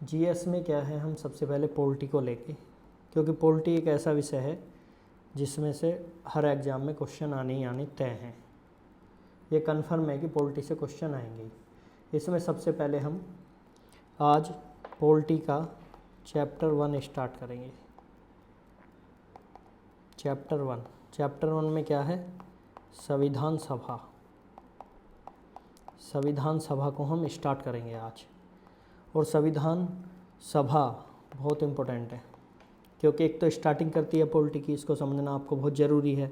GS में क्या है, हम सबसे पहले पॉलिटी को लेके, क्योंकि पॉलिटी एक ऐसा विषय है जिसमें से हर एग्ज़ाम में क्वेश्चन आने ही आने तय हैं। ये कन्फर्म है कि पॉलिटी से क्वेश्चन आएंगे। इसमें सबसे पहले हम आज पॉलिटी का चैप्टर 1 स्टार्ट करेंगे। चैप्टर वन में क्या है, संविधान सभा। संविधान सभा को हम स्टार्ट करेंगे आज। और संविधान सभा बहुत इम्पोर्टेंट है, क्योंकि एक तो स्टार्टिंग करती है पॉलिटी की, इसको समझना आपको बहुत ज़रूरी है।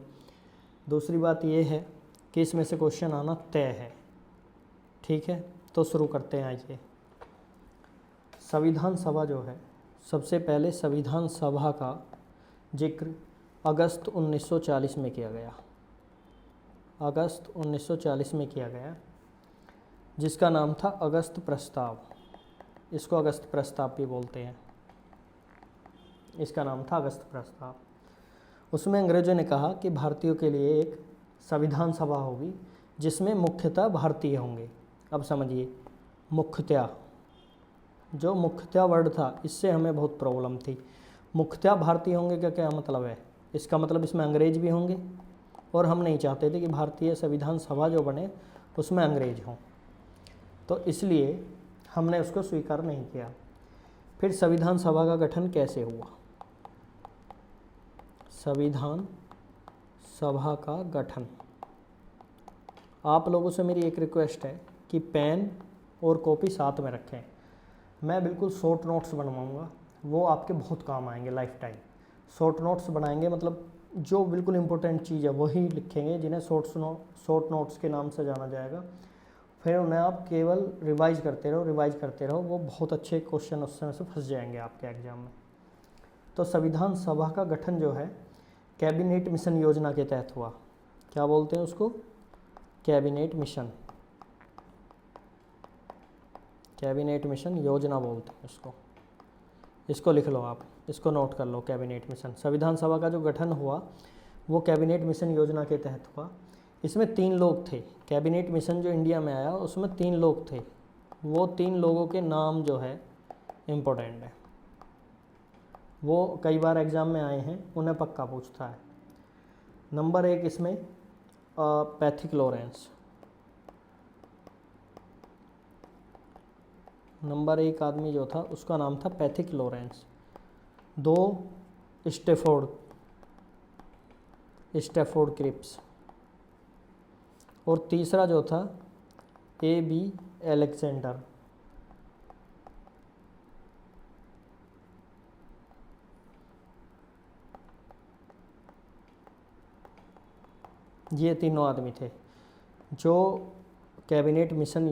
दूसरी बात ये है कि इसमें से क्वेश्चन आना तय है। ठीक है, तो शुरू करते हैं। आइए, संविधान सभा जो है, सबसे पहले संविधान सभा का जिक्र अगस्त 1940 में किया गया। अगस्त 1940 में किया गया, जिसका नाम था अगस्त प्रस्ताव। इसको अगस्त प्रस्ताव भी बोलते हैं। इसका नाम था अगस्त प्रस्ताव। उसमें अंग्रेजों ने कहा कि भारतीयों के लिए एक संविधान सभा होगी जिसमें मुख्यतः भारतीय होंगे। अब समझिए, मुख्यतः, जो मुख्यतः वर्ड था, इससे हमें बहुत प्रॉब्लम थी। मुख्यतः भारतीय होंगे का क्या मतलब है? इसका मतलब इसमें अंग्रेज भी होंगे, और हम नहीं चाहते थे कि भारतीय संविधान सभा जो बने उसमें अंग्रेज हों, तो इसलिए हमने उसको स्वीकार नहीं किया। फिर संविधान सभा का गठन कैसे हुआ? संविधान सभा का गठन, आप लोगों से मेरी एक रिक्वेस्ट है कि पेन और कॉपी साथ में रखें। मैं बिल्कुल शॉर्ट नोट्स बनवाऊंगा, वो आपके बहुत काम आएंगे लाइफ टाइम। शॉर्ट नोट्स बनाएंगे, मतलब जो बिल्कुल इम्पोर्टेंट चीज़ है वही लिखेंगे, जिन्हें शॉर्ट नोट्स के नाम से जाना जाएगा। फिर उन्हें आप केवल रिवाइज करते रहो, वो बहुत अच्छे क्वेश्चन उसमें से फंस जाएंगे आपके एग्जाम में। तो संविधान सभा का गठन जो है कैबिनेट मिशन योजना के तहत हुआ। क्या बोलते हैं उसको? Cabinet mission. कैबिनेट मिशन योजना बोलते हैं उसको। इसको लिख लो आप, इसको नोट कर लो, कैबिनेट मिशन। संविधान सभा का जो गठन हुआ वो कैबिनेट मिशन योजना के तहत हुआ। इसमें 3 लोग थे। कैबिनेट मिशन जो इंडिया में आया उसमें 3 लोग थे। वो 3 लोगों के नाम जो है इम्पोर्टेंट है, वो कई बार एग्ज़ाम में आए हैं, उन्हें पक्का पूछता है। नंबर 1 इसमें पैथिक लॉरेंस। नंबर 1 आदमी जो था उसका नाम था पैथिक लॉरेंस। 2 Stafford Cripps. और तीसरा जो था A.B. अलेक्जेंडर। ये तीनों आदमी थे जो कैबिनेट मिशन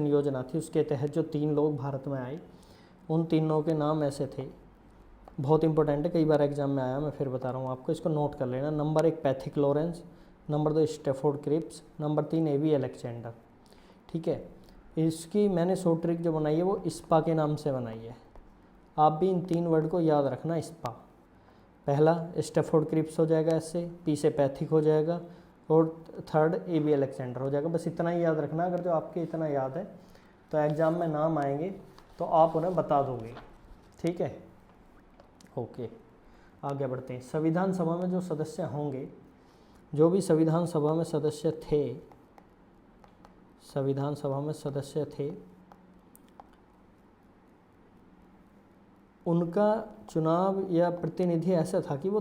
योजना थी, उसके तहत जो 3 लोग भारत में आए, उन तीनों के नाम ऐसे थे। बहुत इंपॉर्टेंट है, कई बार एग्जाम में आया, मैं फिर बता रहा हूँ आपको, इसको नोट कर लेना। Number 1 Pethick Lawrence, number 2 Stafford Cripps, number 3 A.B. Alexander. ठीक है, इसकी मैंने शॉर्ट ट्रिक जो बनाई है वो इस्पा के नाम से बनाई है। आप भी इन 3 वर्ड को याद रखना। इस्पा, पहला स्टैफोर्ड क्रिप्स हो जाएगा, इससे पी से पैथिक हो जाएगा, और थर्ड A.B. अलेक्जेंडर हो जाएगा। बस इतना ही याद रखना। अगर जो आपके इतना याद है तो एग्ज़ाम में नाम आएंगे तो आप उन्हें बता दोगे। ठीक है, ओके, आगे बढ़ते हैं। संविधान सभा में जो सदस्य होंगे, जो भी संविधान सभा में सदस्य थे, उनका चुनाव या प्रतिनिधि ऐसा था कि वो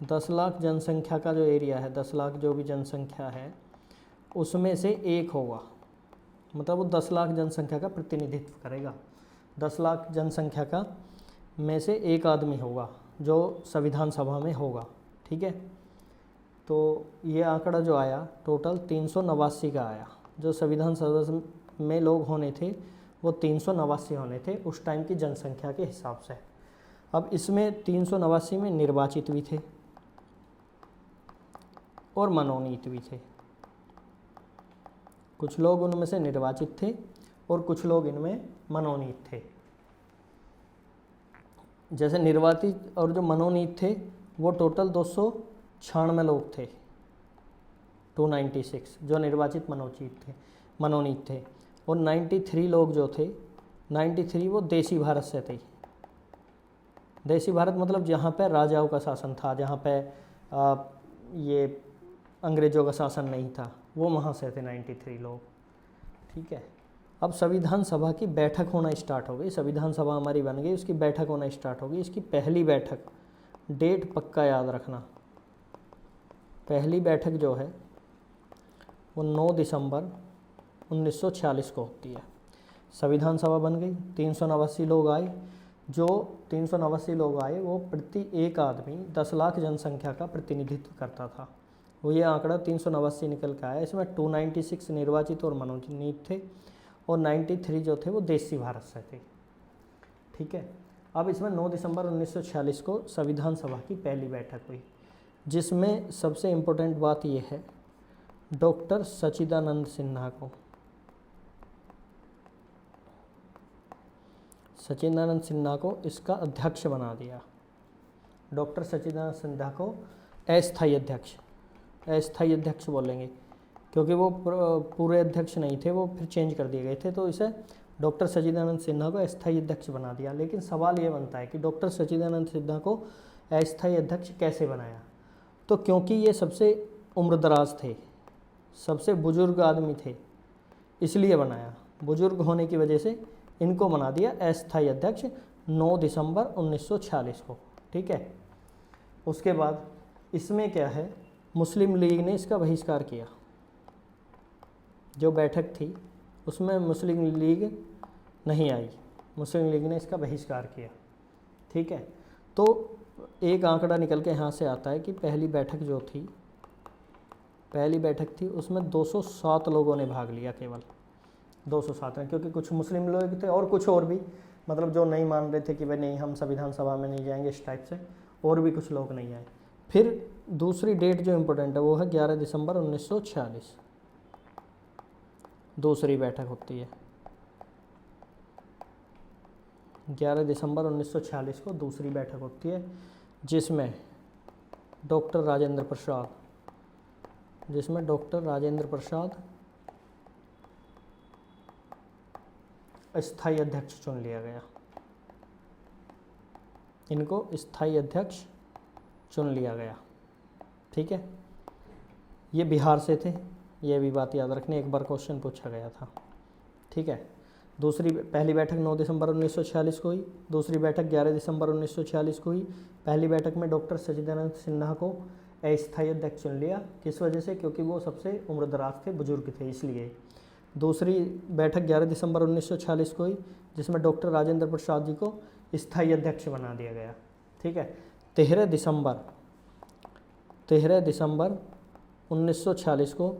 10 लाख जनसंख्या का जो एरिया है, 10 लाख जो भी जनसंख्या है उसमें से एक होगा। मतलब वो 10 लाख जनसंख्या का प्रतिनिधित्व करेगा। 10 लाख जनसंख्या का में से एक आदमी होगा जो संविधान सभा में होगा। ठीक है, तो ये आंकड़ा जो आया टोटल 389 का आया। जो संविधान सभा में लोग होने थे वो 389 होने थे उस टाइम की जनसंख्या के हिसाब से। अब इसमें 389 में निर्वाचित भी थे और मनोनीत भी थे। कुछ लोग उनमें से निर्वाचित थे और कुछ लोग इनमें मनोनीत थे। जैसे निर्वाचित और जो मनोनीत थे वो टोटल 296 लोग थे, 296 जो निर्वाचित मनोनीत थे। और 93 लोग जो थे, 93 वो देसी भारत से थे। देसी भारत मतलब जहाँ पे राजाओं का शासन था, जहाँ पे ये अंग्रेज़ों का शासन नहीं था, वो वहाँ से थे 93 लोग। ठीक है, अब संविधान सभा की बैठक होना स्टार्ट हो गई। संविधान सभा हमारी बन गई, उसकी बैठक होना स्टार्ट हो गई। इसकी पहली बैठक, डेट पक्का याद रखना, पहली बैठक जो है वो 9 दिसंबर 1946 को होती है। संविधान सभा बन गई, 389 लोग आए। जो 389 लोग आए वो प्रति एक आदमी 10 लाख जनसंख्या का प्रतिनिधित्व करता था। वो ये आंकड़ा 389 निकल के आया। इसमें 296 निर्वाचित और मनोनीत थे और 93 जो थे वो देसी भारत से थे। ठीक है, अब इसमें 9 दिसंबर 1946 को संविधान सभा की पहली बैठक हुई, जिसमें सबसे इम्पोर्टेंट बात यह है, डॉक्टर सच्चिदानंद सिन्हा को, सच्चिदानंद सिन्हा को इसका अध्यक्ष बना दिया। डॉक्टर सच्चिदानंद सिन्हा को अस्थायी अध्यक्ष, अस्थायी अध्यक्ष बोलेंगे क्योंकि वो पूरे अध्यक्ष नहीं थे, वो फिर चेंज कर दिए गए थे, तो इसे डॉक्टर सच्चिदानंद सिन्हा को अस्थायी अध्यक्ष बना दिया। लेकिन सवाल ये बनता है कि डॉक्टर सच्चिदानंद सिन्हा को अस्थायी अध्यक्ष कैसे बनाया? तो क्योंकि ये सबसे उम्रदराज थे, सबसे बुजुर्ग आदमी थे, इसलिए बनाया। बुजुर्ग होने की वजह से इनको बना दिया अस्थायी अध्यक्ष 9 दिसंबर 1946 को। ठीक है, उसके बाद इसमें क्या है, मुस्लिम लीग ने इसका बहिष्कार किया। जो बैठक थी उसमें मुस्लिम लीग नहीं आई, मुस्लिम लीग ने इसका बहिष्कार किया। ठीक है, तो एक आंकड़ा निकल के यहाँ से आता है कि पहली बैठक जो थी, पहली बैठक थी उसमें 207 लोगों ने भाग लिया, केवल 207 में, क्योंकि कुछ मुस्लिम लोग थे और कुछ और भी, मतलब जो नहीं मान रहे थे कि भाई नहीं हम संविधान सभा में नहीं जाएंगे, इस टाइप से, और भी कुछ लोग नहीं आए। फिर दूसरी डेट जो इम्पोर्टेंट है वो है 11 दिसंबर 1946, दूसरी बैठक होती है। 11 दिसंबर 1946 को दूसरी बैठक होती है, जिसमें डॉक्टर राजेंद्र प्रसाद स्थायी अध्यक्ष चुन लिया गया। इनको स्थायी अध्यक्ष चुन लिया गया। ठीक है, ये बिहार से थे, ये भी बात याद रखनी, एक बार क्वेश्चन पूछा गया था। ठीक है, पहली बैठक 9 दिसंबर 1946 को हुई, दूसरी बैठक 11 दिसंबर 1946 को हुई। पहली बैठक में डॉक्टर सच्चिदानंद सिन्हा को अस्थायी अध्यक्ष चुन लिया, किस वजह से? क्योंकि वो सबसे उम्रदराज थे, बुजुर्ग थे, इसलिए। दूसरी बैठक 11 दिसंबर 1946 को हुई, जिसमें डॉक्टर राजेंद्र प्रसाद जी को स्थायी अध्यक्ष बना दिया गया। ठीक है, 13 दिसंबर 1946 को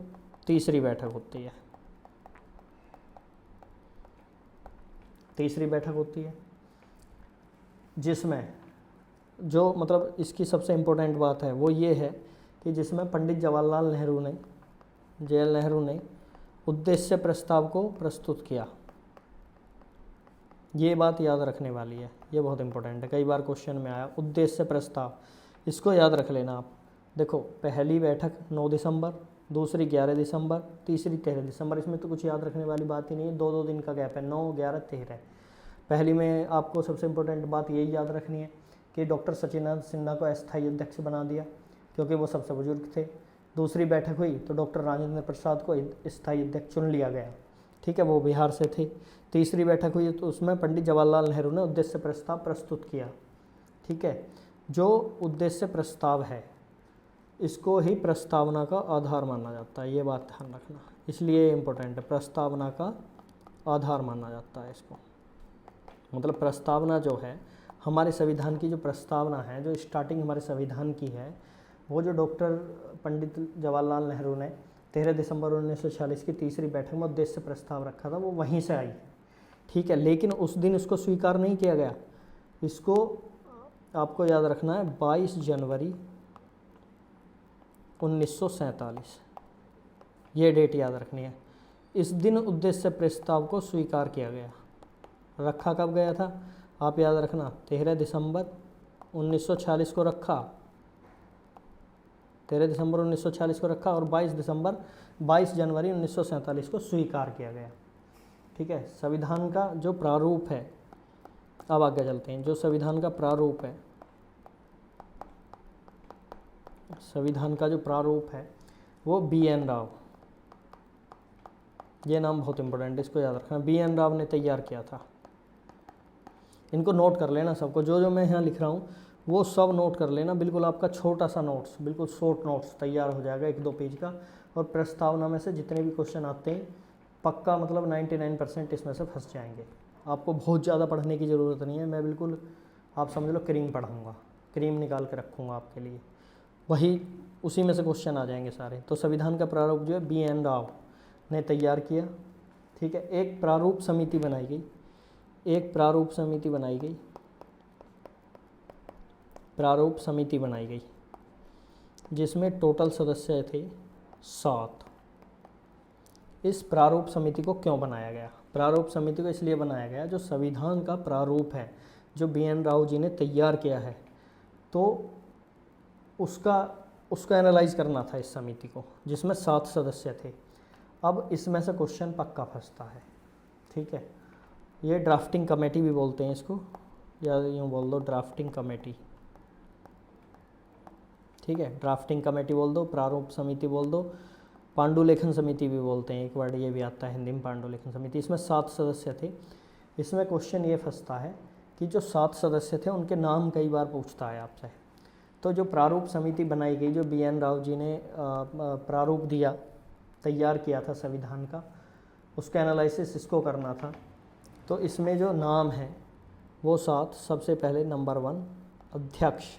तीसरी बैठक होती है। तीसरी बैठक होती है जिसमें जो मतलब इसकी सबसे इम्पोर्टेंट बात है वो ये है कि जिसमें पंडित जवाहरलाल नेहरू ने उद्देश्य प्रस्ताव को प्रस्तुत किया। ये बात याद रखने वाली है, ये बहुत इंपॉर्टेंट है, कई बार क्वेश्चन में आया उद्देश्य प्रस्ताव, इसको याद रख लेना आप। देखो, पहली बैठक 9 दिसंबर, दूसरी 11 दिसंबर, तीसरी 13 दिसंबर, इसमें तो कुछ याद रखने वाली बात ही नहीं है, 2-2 दिन का गैप है, 9, 11, 13। पहली में आपको सबसे इम्पोर्टेंट बात यही याद रखनी है कि डॉक्टर सच्चिदानंद सिन्हा को अस्थायी अध्यक्ष बना दिया क्योंकि वो सबसे बुजुर्ग थे। दूसरी बैठक हुई तो डॉक्टर राजेंद्र प्रसाद को स्थायी अध्यक्ष चुन लिया गया। ठीक है, वो बिहार से थे। तीसरी बैठक हुई तो उसमें पंडित जवाहरलाल नेहरू ने उद्देश्य प्रस्ताव प्रस्तुत किया। ठीक है, जो उद्देश्य प्रस्ताव है इसको ही प्रस्तावना का आधार माना जाता है, ये बात ध्यान रखना, इसलिए इम्पोर्टेंट है, प्रस्तावना का आधार माना जाता है इसको। मतलब प्रस्तावना जो है हमारे संविधान की, जो प्रस्तावना है, जो स्टार्टिंग हमारे संविधान की है, वो जो डॉक्टर पंडित जवाहरलाल नेहरू ने 13 दिसंबर 1946 की तीसरी बैठक में उद्देश्य प्रस्ताव रखा था, वो वहीं से आई। ठीक है, लेकिन उस दिन इसको स्वीकार नहीं किया गया। इसको आपको याद रखना है 22 जनवरी 1947, ये डेट याद रखनी है। इस दिन उद्देश्य प्रस्ताव को स्वीकार किया गया। रखा कब गया था आप याद रखना, 13 दिसंबर 1946 को रखा, 13 दिसंबर 1946 को रखा और 22 जनवरी 1947 को स्वीकार किया गया। ठीक है। संविधान का जो प्रारूप है, अब आगे चलते हैं, जो संविधान का प्रारूप है, संविधान का जो प्रारूप है वो BN राव, ये नाम बहुत इंपॉर्टेंट है, इसको याद रखना, BN राव ने तैयार किया था। इनको नोट कर लेना सबको, जो जो मैं यहाँ लिख रहा हूँ वो सब नोट कर लेना, बिल्कुल आपका छोटा सा नोट्स, बिल्कुल शॉर्ट नोट्स तैयार हो जाएगा 1-2 पेज का। और प्रस्तावना में से जितने भी क्वेश्चन आते हैं पक्का मतलब 99% इसमें से फंस जाएंगे। आपको बहुत ज़्यादा पढ़ने की ज़रूरत नहीं है, मैं बिल्कुल आप समझ लो क्रीम पढ़ाऊँगा, क्रीम निकाल के रखूँगा आपके लिए, वही उसी में से क्वेश्चन आ जाएंगे सारे। तो संविधान का प्रारूप जो है BN राव ने तैयार किया, ठीक है। एक प्रारूप समिति बनाई गई, एक प्रारूप समिति बनाई गई, प्रारूप समिति बनाई गई जिसमें टोटल सदस्य थे 7। इस प्रारूप समिति को क्यों बनाया गया? प्रारूप समिति को इसलिए बनाया गया, जो संविधान का प्रारूप है जो BN राव जी ने तैयार किया है, तो उसका एनालाइज करना था इस समिति को, जिसमें 7 सदस्य थे। अब इसमें से क्वेश्चन पक्का फंसता है, ठीक है। ये ड्राफ्टिंग कमेटी भी बोलते हैं इसको, या यूँ बोल दो ड्राफ्टिंग कमेटी, ठीक है। ड्राफ्टिंग कमेटी बोल दो, प्रारूप समिति बोल दो, पांडुलेखन समिति भी बोलते हैं, एक वर्ड ये भी आता है हिंदी में, पांडुलेखन समिति। इसमें 7 सदस्य थे। इसमें क्वेश्चन ये फंसता है कि जो 7 सदस्य थे उनके नाम कई बार पूछता है आपसे। तो जो प्रारूप समिति बनाई गई, जो BN राव जी ने प्रारूप दिया, तैयार किया था संविधान का, उसका एनालिसिस इसको करना था। तो इसमें जो नाम है वो 7, सबसे पहले नंबर 1 अध्यक्ष,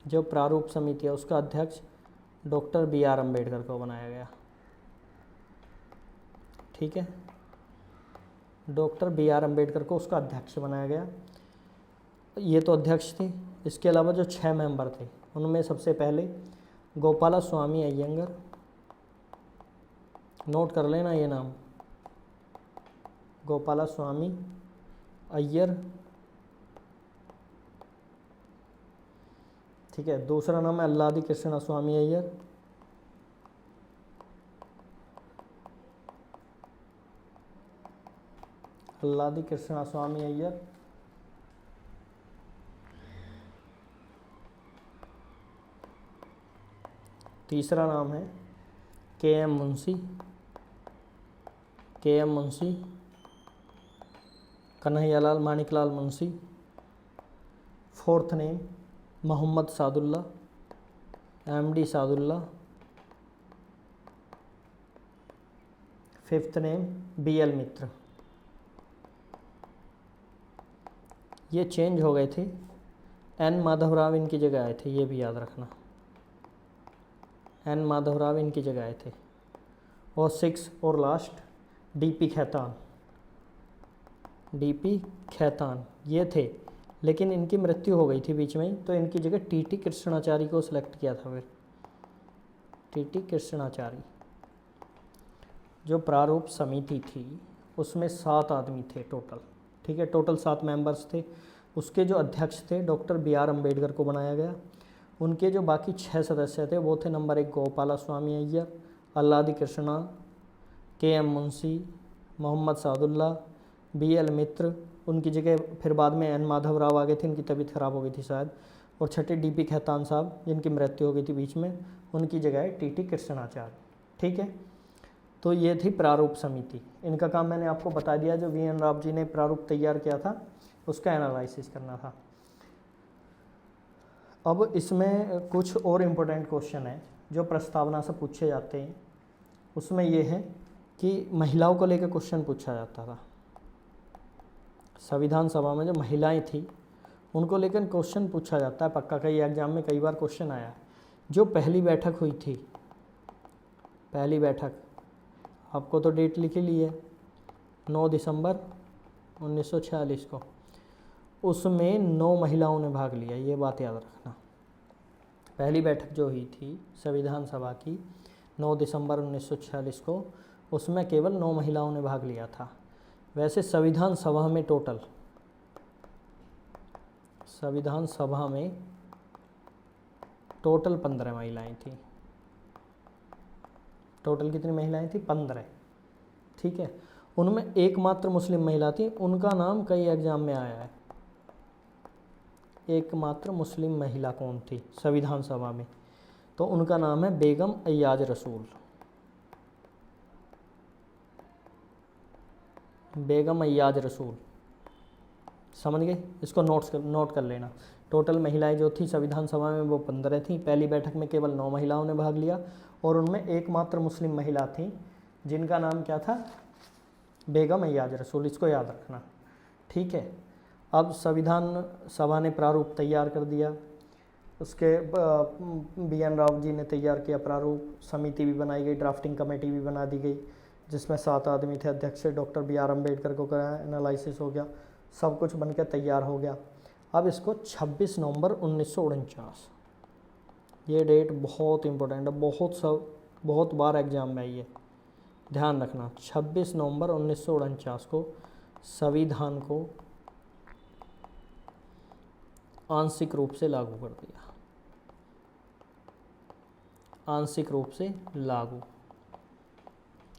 जो प्रारूप समिति है उसका अध्यक्ष डॉक्टर BR अम्बेडकर को बनाया गया, ठीक है। डॉक्टर BR अम्बेडकर को उसका अध्यक्ष बनाया गया। ये तो अध्यक्ष थे। इसके अलावा जो 6 मेंबर थे उनमें सबसे पहले गोपाला स्वामी अयंगर, नोट कर लेना ये नाम, गोपाला स्वामी अय्यर, ठीक है। दूसरा नाम है अल्लादी कृष्णा स्वामी अय्यर, अल्लादी कृष्णा स्वामी अय्यर। तीसरा नाम है KM Munshi, KM Munshi, Kanhaiyalal Maneklal Munshi. Fourth name Mohammad Saadulla, MD Saadulla. Fifth name BL Mitra. ये चेंज हो गए थे, N माधवराव इनकी जगह आए थे, ये भी याद रखना, N माधवराव इनकी जगह आए थे। और 6 और last DP Khaitan, DP Khaitan ये थे, लेकिन इनकी मृत्यु हो गई थी बीच में ही, तो इनकी जगह TT कृष्णाचारी को सिलेक्ट किया था फिर, TT कृष्णाचारी। जो प्रारूप समिति थी उसमें 7 आदमी थे टोटल, ठीक है, टोटल 7 मेंबर्स थे। उसके जो अध्यक्ष थे डॉक्टर BR अम्बेडकर को बनाया गया। उनके जो बाकी 6 सदस्य थे वो थे नंबर 1 गोपाला स्वामी अय्यर, अल्लादी कृष्णा, KM मुंशी, मोहम्मद सादुल्ला, BL मित्र। उनकी जगह फिर बाद में N माधव राव आ गए थे, इनकी तबीयत खराब हो गई थी शायद। और छठे DP खैतान साहब जिनकी मृत्यु हो गई थी बीच में, उनकी जगह है TT कृष्णाचार्य, ठीक है। तो ये थी प्रारूप समिति। इनका काम मैंने आपको बता दिया, जो BN राव जी ने प्रारूप तैयार किया था उसका एनालिसिस करना था। अब इसमें कुछ और इम्पोर्टेंट क्वेश्चन है जो प्रस्तावना से पूछे जाते हैं। उसमें ये है कि महिलाओं को लेकर क्वेश्चन पूछा जाता था। संविधान सभा में जो महिलाएं थी उनको लेकर क्वेश्चन पूछा जाता है पक्का, कई एग्जाम में कई बार क्वेश्चन आया है। जो पहली बैठक हुई थी, पहली बैठक आपको तो डेट लिखी ली है 9 दिसंबर 1946 को, उसमें 9 महिलाओं ने भाग लिया, ये बात याद रखना। पहली बैठक जो हुई थी संविधान सभा की 9 दिसंबर 1946 को, उसमें केवल 9 महिलाओं ने भाग लिया था। वैसे संविधान सभा में टोटल, संविधान सभा में टोटल 15 महिलाएं थी। टोटल कितनी महिलाएं थी? 15, ठीक है। उनमें एकमात्र मुस्लिम महिला थी, उनका नाम कई एग्जाम में आया है। एकमात्र मुस्लिम महिला कौन थी संविधान सभा में? तो उनका नाम है बेगम अय्याज रसूल। बेगम अय्याज रसूल, समझ गए? इसको नोट कर लेना। टोटल महिलाएं जो थी संविधान सभा में वो 15 थी। पहली बैठक में केवल 9 महिलाओं ने भाग लिया और उनमें एकमात्र मुस्लिम महिला थी जिनका नाम क्या था? बेगम अय्याज रसूल। इसको याद रखना, ठीक है। अब संविधान सभा ने प्रारूप तैयार कर दिया, उसके BN राव जी ने तैयार किया प्रारूप, समिति भी बनाई गई, ड्राफ्टिंग कमेटी भी बना दी गई जिसमें 7 आदमी थे। अध्यक्ष डॉक्टर BR अम्बेडकर को कराया, एनालिसिस हो गया, सब कुछ बनकर तैयार हो गया। अब इसको 26 नवंबर 1949, ये डेट बहुत इंपॉर्टेंट है, बहुत बार एग्जाम में आई है, ध्यान रखना। 26 नवंबर 1949 को संविधान को आंशिक रूप से लागू कर दिया। आंशिक रूप से लागू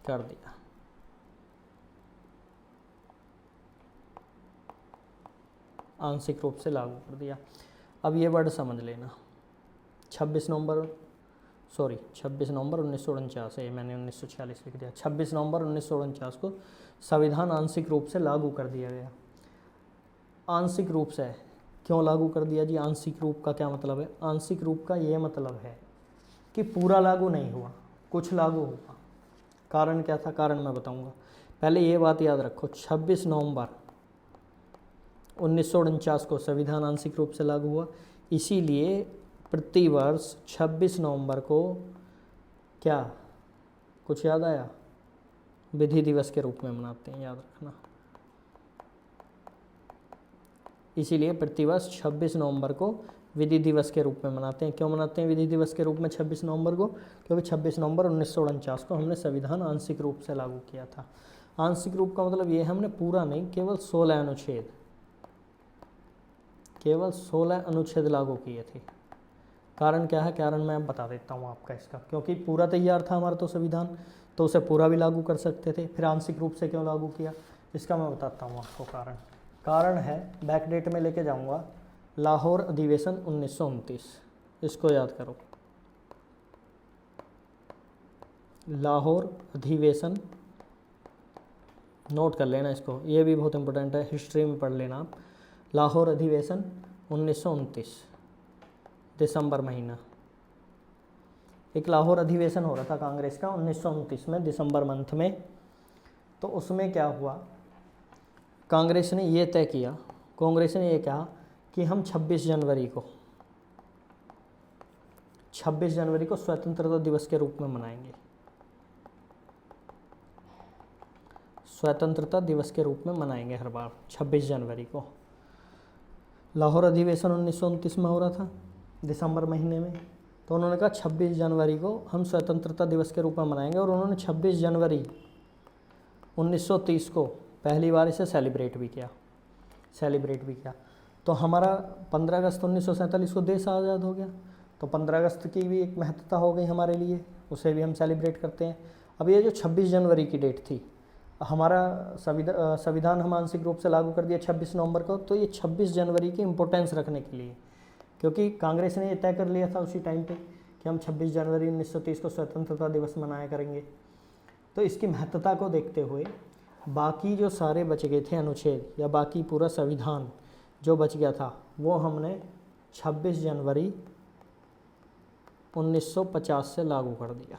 कर दिया। आंशिक रूप से लागू कर दिया। अब ये वर्ड समझ लेना, 26 नवंबर 1949 है, मैंने 1946 लिख दिया। 26 नवंबर 1949 को संविधान आंशिक रूप से लागू कर दिया गया। आंशिक रूप से क्यों लागू कर दिया जी? आंशिक रूप का क्या मतलब है? आंशिक रूप का ये मतलब है कि पूरा लागू नहीं हुआ, कुछ लागू हुआ। कारण क्या था? कारण मैं बताऊंगा, पहले ये बात याद रखो। 26 नवंबर 1949 को संविधान आंशिक रूप से लागू हुआ, इसीलिए प्रतिवर्ष 26 नवंबर को क्या, कुछ याद आया? विधि दिवस के रूप में मनाते हैं, याद रखना। इसीलिए प्रतिवर्ष 26 नवंबर को विधि दिवस के रूप में मनाते हैं। क्यों मनाते हैं विधि दिवस के रूप में 26 नवंबर को? क्योंकि 26 नवंबर 1949 को हमने संविधान आंशिक रूप से लागू किया था। आंशिक रूप का मतलब ये, हमने पूरा नहीं, केवल 16 अनुच्छेद, केवल 16 अनुच्छेद लागू किए थे। कारण क्या है? कारण मैं बता देता हूँ आपका इसका, क्योंकि पूरा तैयार था हमारा तो संविधान, तो उसे पूरा भी लागू कर सकते थे, फिर आंशिक रूप से क्यों लागू किया इसका मैं बताता हूँ आपको कारण। कारण है, बैक डेट में लेके जाऊँगा, लाहौर अधिवेशन 1929, इसको याद करो। लाहौर अधिवेशन, नोट कर लेना इसको, ये भी बहुत इंपॉर्टेंट है, हिस्ट्री में पढ़ लेना आप। लाहौर अधिवेशन 1929 दिसंबर महीना, एक लाहौर अधिवेशन हो रहा था कांग्रेस का 1929 में दिसंबर मंथ में। तो उसमें क्या हुआ, कांग्रेस ने ये तय किया, कांग्रेस ने ये कहा कि हम 26 जनवरी को स्वतंत्रता दिवस के रूप में मनाएंगे, स्वतंत्रता दिवस के रूप में मनाएंगे हर बार 26 जनवरी को। लाहौर अधिवेशन 1929 में हो रहा था दिसंबर महीने में, तो उन्होंने कहा 26 जनवरी को हम स्वतंत्रता दिवस के रूप में मनाएंगे, और उन्होंने 26 जनवरी 1930 को पहली बार इसे सेलिब्रेट भी किया। तो हमारा 15 अगस्त 1947 को देश आज़ाद हो गया, तो 15 अगस्त की भी एक महत्ता हो गई हमारे लिए, उसे भी हम सेलिब्रेट करते हैं। अब ये जो 26 जनवरी की डेट थी, हमारा संविधान हम आंशिक रूप से लागू कर दिया 26 नवंबर को, तो ये 26 जनवरी की इम्पोर्टेंस रखने के लिए, क्योंकि कांग्रेस ने ये तय कर लिया था उसी टाइम पे कि हम 26 जनवरी 1930 को स्वतंत्रता दिवस मनाया करेंगे। तो इसकी महत्ता को देखते हुए बाकी जो सारे बच गए थे अनुच्छेद, या बाकी पूरा संविधान जो बच गया था, वो हमने 26 जनवरी 1950 से लागू कर दिया।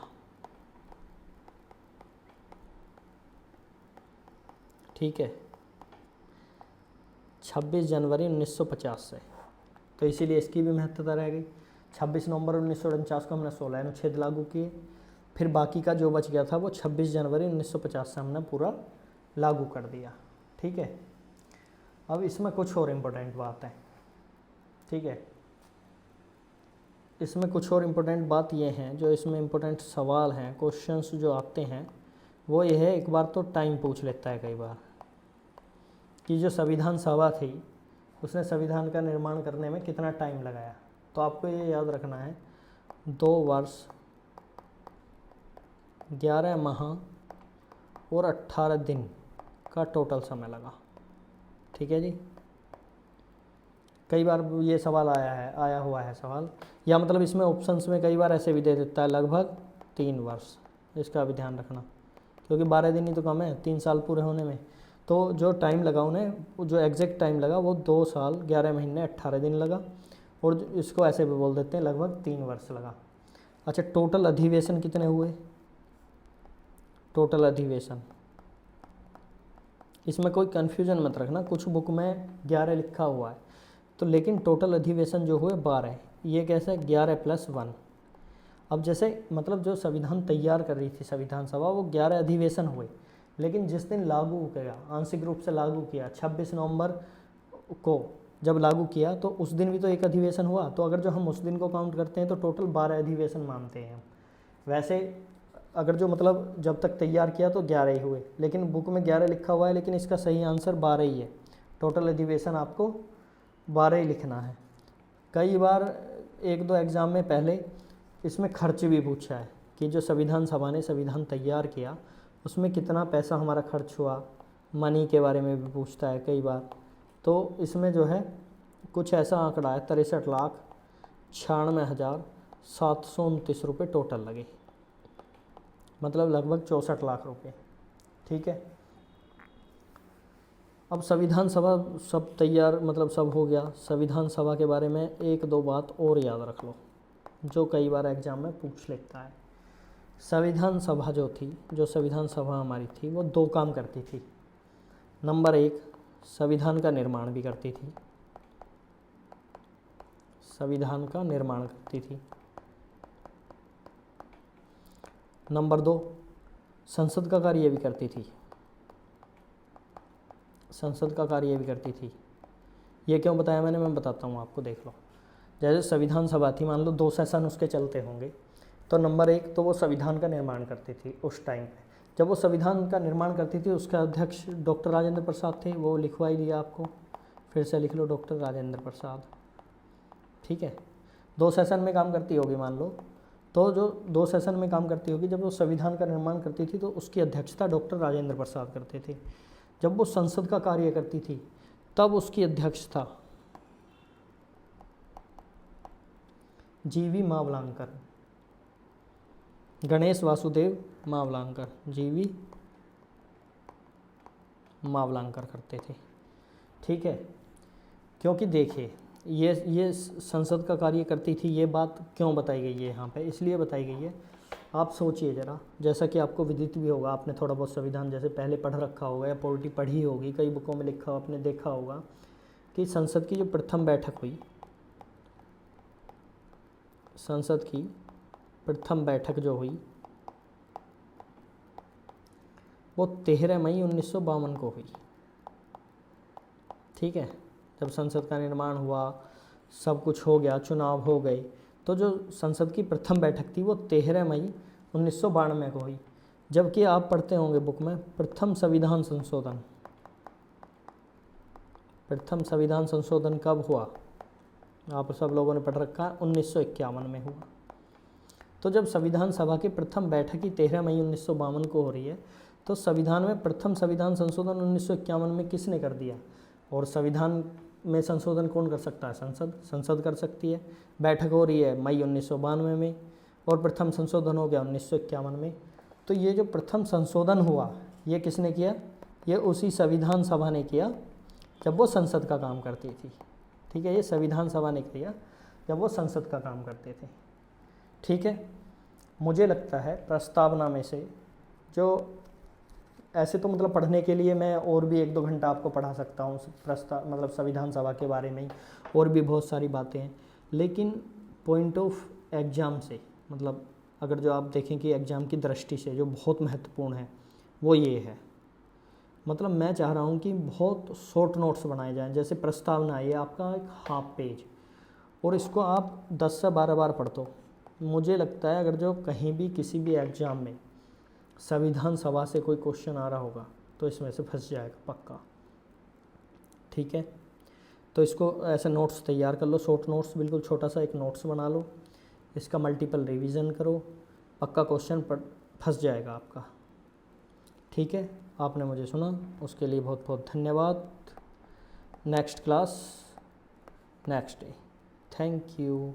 ठीक है, 26 जनवरी 1950 से, तो इसीलिए इसकी भी महत्ता रह गई। 26 नवंबर 1949 को हमने 16 अनुच्छेद लागू किए, फिर बाकी का जो बच गया था वो 26 जनवरी 1950 से हमने पूरा लागू कर दिया। ठीक है, अब इसमें कुछ और इम्पोर्टेंट बात है। ठीक है, इसमें कुछ और इम्पोर्टेंट बात ये हैं, जो इसमें इम्पोर्टेंट सवाल हैं, क्वेश्चंस जो आते हैं, वो ये है, एक बार तो टाइम पूछ लेता है कई बार कि जो संविधान सभा थी उसने संविधान का निर्माण करने में कितना टाइम लगाया। तो आपको ये याद रखना है, 2 वर्ष 11 माह और 18 दिन का टोटल समय लगा। ठीक है जी, कई बार ये सवाल आया हुआ है सवाल, या मतलब इसमें ऑप्शंस में कई बार ऐसे भी दे देता है लगभग 3 वर्ष। इसका भी ध्यान रखना, क्योंकि 12 दिन ही तो कम है 3 साल पूरे होने में। तो जो टाइम लगा उन्हें, जो एग्जैक्ट टाइम लगा वो 2 साल 11 महीने 18 दिन लगा, और इसको ऐसे भी बोल देते हैं लगभग 3 वर्ष लगा। अच्छा, टोटल अधिवेशन कितने हुए? टोटल अधिवेशन, इसमें कोई कन्फ्यूजन मत रखना, कुछ बुक में 11 लिखा हुआ है तो, लेकिन टोटल अधिवेशन जो हुए 12। ये कैसे? 11 + 1। अब जैसे मतलब जो संविधान तैयार कर रही थी संविधान सभा, वो 11 अधिवेशन हुए, लेकिन जिस दिन लागू किया, आंशिक रूप से लागू किया 26 नवंबर को जब लागू किया, तो उस दिन भी तो एक अधिवेशन हुआ। तो अगर जो हम उस दिन को काउंट करते हैं तो टोटल 12 अधिवेशन मानते हैं। वैसे अगर जो मतलब जब तक तैयार किया तो 11 ही हुए, लेकिन बुक में 11 लिखा हुआ है, लेकिन इसका सही आंसर 12 ही है। टोटल अधिवेशन आपको 12 ही लिखना है। कई बार 1-2 एग्ज़ाम में पहले इसमें खर्च भी पूछा है कि जो संविधान सभा ने संविधान तैयार किया उसमें कितना पैसा हमारा खर्च हुआ, मनी के बारे में भी पूछता है कई बार। तो इसमें जो है कुछ ऐसा आंकड़ा है 63,96,729 रुपये टोटल लगे, मतलब लगभग 64 लाख रुपए। ठीक है, अब संविधान सभा सब तैयार, मतलब सब हो गया। संविधान सभा के बारे में 1-2 बात और याद रख लो जो कई बार एग्जाम में पूछ लेता है। संविधान सभा जो थी, जो संविधान सभा हमारी थी, वो 2 काम करती थी। नंबर 1, संविधान का निर्माण भी करती थी, संविधान का निर्माण करती थी। नंबर 2, संसद का कार्य भी करती थी, संसद का कार्य भी करती थी। ये क्यों बताया मैंने, मैं बताता हूँ आपको, देख लो। जैसे संविधान सभा थी, मान लो 2 सेशन उसके चलते होंगे, तो नंबर 1 तो वो संविधान का निर्माण करती थी उस टाइम पे। जब वो संविधान का निर्माण करती थी, उसके अध्यक्ष डॉक्टर राजेंद्र प्रसाद थे, वो लिखवा ही दिया आपको, फिर से लिख लो डॉक्टर राजेंद्र प्रसाद। ठीक है, 2 सेशन में काम करती होगी मान लो, तो जो 2 सेशन में काम करती होगी, जब वो संविधान का निर्माण करती थी तो उसकी अध्यक्षता डॉक्टर राजेंद्र प्रसाद करते थे। जब वो संसद का कार्य करती थी तब उसकी अध्यक्षता जीवी मावलांकर, गणेश वासुदेव मावलांकर, जीवी मावलांकर करते थे। ठीक है, क्योंकि देखिए ये संसद का कार्य करती थी, ये बात क्यों बताई गई है यहाँ पे, इसलिए बताई गई है। आप सोचिए ज़रा, जैसा कि आपको विदित भी होगा, आपने थोड़ा बहुत संविधान जैसे पहले पढ़ रखा होगा या पॉलिटी पढ़ी होगी, कई बुकों में लिखा आपने देखा होगा कि संसद की जो प्रथम बैठक हुई, संसद की प्रथम बैठक जो हुई वो 13 मई 1952 को हुई। ठीक है, जब संसद का निर्माण हुआ, सब कुछ हो गया, चुनाव हो गए, तो जो संसद की प्रथम बैठक थी वो 13 मई 1992 को हुई। जबकि आप पढ़ते होंगे बुक में प्रथम संविधान संशोधन, प्रथम संविधान संशोधन कब हुआ, आप सब लोगों ने पढ़ रखा है, 1951 में हुआ। तो जब संविधान सभा की प्रथम बैठक ही 13 मई 1952 को हो रही है, तो संविधान में प्रथम संविधान संशोधन 1951 में किसने कर दिया? और संविधान में संशोधन कौन कर सकता है? संसद कर सकती है। बैठक हो रही है मई 1992 में और प्रथम संशोधन हो गया 1951 में। तो ये जो प्रथम संशोधन हुआ ये किसने किया? ये उसी संविधान सभा ने किया जब वो संसद का काम करती थी। ठीक है, ये संविधान सभा ने किया जब वो संसद का काम करते थे। ठीक है, मुझे लगता है प्रस्तावना में से जो ऐसे तो मतलब पढ़ने के लिए मैं और भी 1-2 घंटा आपको पढ़ा सकता हूँ मतलब संविधान सभा के बारे में ही, और भी बहुत सारी बातें हैं, लेकिन पॉइंट ऑफ एग्ज़ाम से मतलब अगर जो आप देखें कि एग्ज़ाम की दृष्टि से जो बहुत महत्वपूर्ण है वो ये है, मतलब मैं चाह रहा हूँ कि बहुत शॉर्ट नोट्स बनाए जाएं। जैसे प्रस्तावना है, ये आपका एक हाफ पेज, और इसको आप 10 से 12 बार पढ़ दो। मुझे लगता है अगर जो कहीं भी किसी भी एग्ज़ाम में संविधान सभा से कोई क्वेश्चन आ रहा होगा तो इसमें से फंस जाएगा पक्का। ठीक है, तो इसको ऐसे नोट्स तैयार कर लो, शॉर्ट नोट्स, बिल्कुल छोटा सा एक नोट्स बना लो, इसका मल्टीपल रिवीजन करो, पक्का क्वेश्चन फंस जाएगा आपका। ठीक है। आपने मुझे सुना, उसके लिए बहुत बहुत धन्यवाद। Next class next day. Thank you.